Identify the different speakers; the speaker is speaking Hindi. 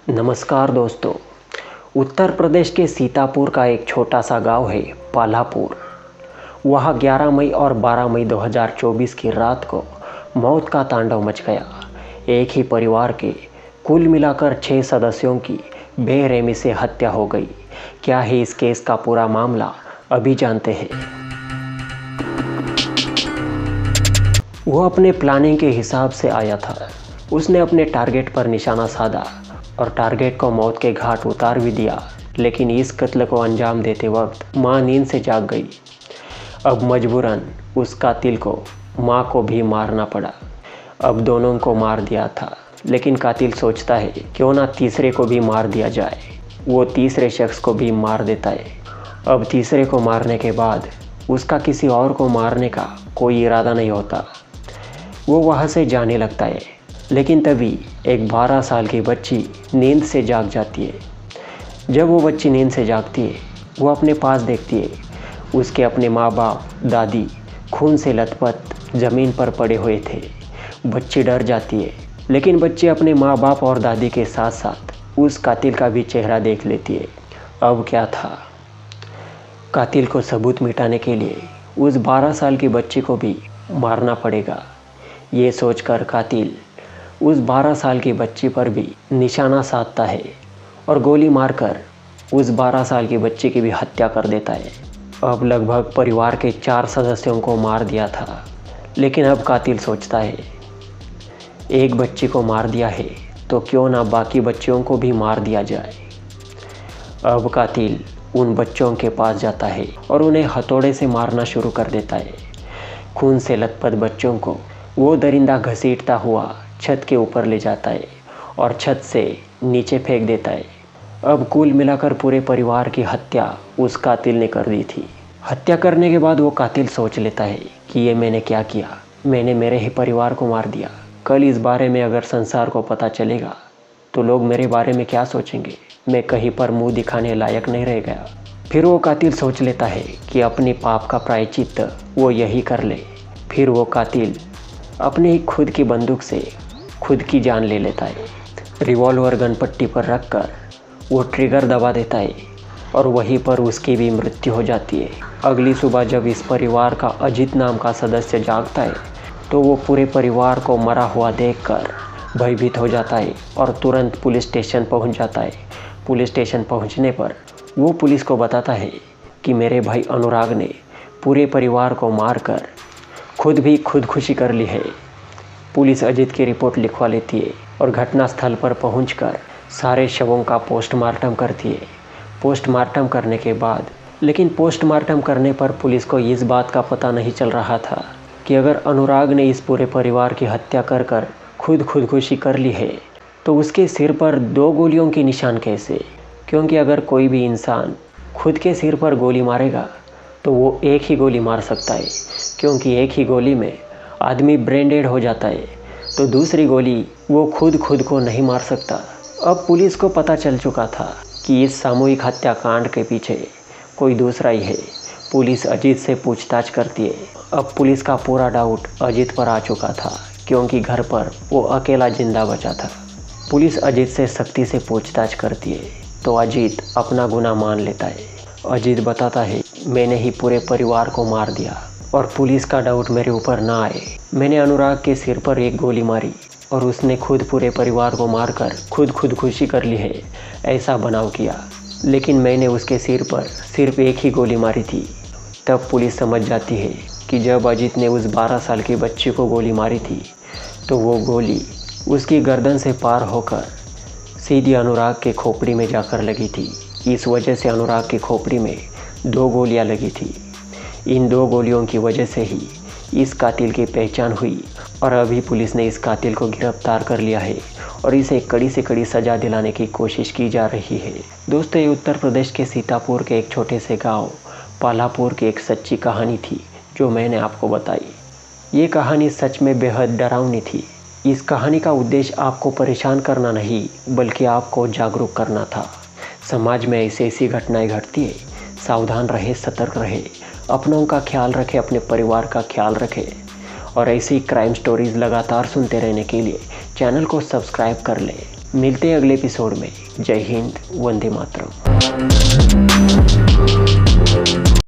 Speaker 1: नमस्कार दोस्तों। उत्तर प्रदेश के सीतापुर का एक छोटा सा गांव है पालापुर। वहाँ 11 मई और 12 मई 2024 की रात को मौत का तांडव मच गया। एक ही परिवार के कुल मिलाकर 6 सदस्यों की बेरहमी से हत्या हो गई। क्या है इस केस का पूरा मामला, अभी जानते हैं। वो अपने प्लानिंग के हिसाब से आया था। उसने अपने टारगेट पर निशाना साधा और टारगेट को मौत के घाट उतार भी दिया, लेकिन इस कत्ल को अंजाम देते वक्त माँ नींद से जाग गई। अब मजबूरन उस कातिल को माँ को भी मारना पड़ा। अब दोनों को मार दिया था, लेकिन कातिल सोचता है क्यों ना तीसरे को भी मार दिया जाए। वो तीसरे शख्स को भी मार देता है। अब तीसरे को मारने के बाद उसका किसी और को मारने का कोई इरादा नहीं होता। वो वहाँ से जाने लगता है, लेकिन तभी एक 12 साल की बच्ची नींद से जाग जाती है। जब वो बच्ची नींद से जागती है, वो अपने पास देखती है उसके अपने माँ बाप दादी खून से लथपथ ज़मीन पर पड़े हुए थे। बच्ची डर जाती है, लेकिन बच्ची अपने माँ बाप और दादी के साथ साथ उस कातिल का भी चेहरा देख लेती है। अब क्या था, कातिल को सबूत मिटाने के लिए उस 12 साल की बच्ची को भी मारना पड़ेगा। ये सोचकर कातिल उस 12 साल की बच्ची पर भी निशाना साधता है और गोली मारकर उस 12 साल की बच्ची की भी हत्या कर देता है। अब लगभग परिवार के 4 सदस्यों को मार दिया था, लेकिन अब कातिल सोचता है एक बच्ची को मार दिया है तो क्यों ना बाकी बच्चियों को भी मार दिया जाए। अब कातिल उन बच्चों के पास जाता है और उन्हें हथौड़े से मारना शुरू कर देता है। खून से लथपथ बच्चों को वो दरिंदा घसीटता हुआ छत के ऊपर ले जाता है और छत से नीचे फेंक देता है। अब कुल मिलाकर पूरे परिवार की हत्या उस कातिल ने कर दी थी। हत्या करने के बाद वो कातिल सोच लेता है कि ये मैंने क्या किया, मैंने मेरे ही परिवार को मार दिया। कल इस बारे में अगर संसार को पता चलेगा तो लोग मेरे बारे में क्या सोचेंगे, मैं कहीं पर मुंह दिखाने लायक नहीं रह गया। फिर वो कातिल सोच लेता है कि अपने पाप का प्रायश्चित वो यही कर ले। फिर वो कातिल अपने ही खुद की बंदूक से खुद की जान ले लेता है। रिवॉल्वर गन पट्टी पर रखकर वो ट्रिगर दबा देता है और वहीं पर उसकी भी मृत्यु हो जाती है। अगली सुबह जब इस परिवार का अजीत नाम का सदस्य जागता है तो वो पूरे परिवार को मरा हुआ देखकर भयभीत हो जाता है और तुरंत पुलिस स्टेशन पहुंच जाता है। पुलिस स्टेशन पहुंचने पर वो पुलिस को बताता है कि मेरे भाई अनुराग ने पूरे परिवार को मारकर खुद भी खुदकुशी कर ली है। पुलिस अजीत की रिपोर्ट लिखवा लेती है और घटनास्थल पर पहुंचकर सारे शवों का पोस्टमार्टम करती है। पोस्टमार्टम करने के बाद पोस्टमार्टम करने पर पुलिस को इस बात का पता नहीं चल रहा था कि अगर अनुराग ने इस पूरे परिवार की हत्या कर कर खुदकुशी कर ली है तो उसके सिर पर 2 गोलियों के निशान कैसे। क्योंकि अगर कोई भी इंसान खुद के सिर पर गोली मारेगा तो वो एक ही गोली मार सकता है, क्योंकि एक ही गोली में आदमी ब्रेन डेड हो जाता है, तो दूसरी गोली वो खुद को नहीं मार सकता। अब पुलिस को पता चल चुका था कि इस सामूहिक हत्याकांड के पीछे कोई दूसरा ही है। पुलिस अजीत से पूछताछ करती है। अब पुलिस का पूरा डाउट अजीत पर आ चुका था, क्योंकि घर पर वो अकेला जिंदा बचा था। पुलिस अजीत से सख्ती से पूछताछ करती है तो अजीत अपना गुनाह मान लेता है। अजीत बताता है मैंने ही पूरे परिवार को मार दिया और पुलिस का डाउट मेरे ऊपर ना आए। मैंने अनुराग के सिर पर एक गोली मारी और उसने खुद पूरे परिवार को मारकर खुदकुशी कर ली है, ऐसा बनाव किया। लेकिन मैंने उसके सिर पर सिर्फ एक ही गोली मारी थी। तब पुलिस समझ जाती है कि जब अजीत ने उस 12 साल की बच्ची को गोली मारी थी तो वो गोली उसकी गर्दन से पार होकर सीधी अनुराग के खोपड़ी में जाकर लगी थी। इस वजह से अनुराग की खोपड़ी में 2 गोलियां लगी थी। इन 2 गोलियों की वजह से ही इस कातिल की पहचान हुई और अभी पुलिस ने इस कातिल को गिरफ्तार कर लिया है और इसे कड़ी से कड़ी सज़ा दिलाने की कोशिश की जा रही है। दोस्तों, ये उत्तर प्रदेश के सीतापुर के एक छोटे से गांव पालापुर की एक सच्ची कहानी थी जो मैंने आपको बताई। ये कहानी सच में बेहद डरावनी थी। इस कहानी का उद्देश्य आपको परेशान करना नहीं, बल्कि आपको जागरूक करना था। समाज में ऐसी घटनाएं घटती है, सावधान रहे, सतर्क रहे, अपनों का ख्याल रखें, अपने परिवार का ख्याल रखें और ऐसी क्राइम स्टोरीज़ लगातार सुनते रहने के लिए चैनल को सब्सक्राइब कर लें। मिलते हैं अगले एपिसोड में। जय हिंद, वंदे मातरम।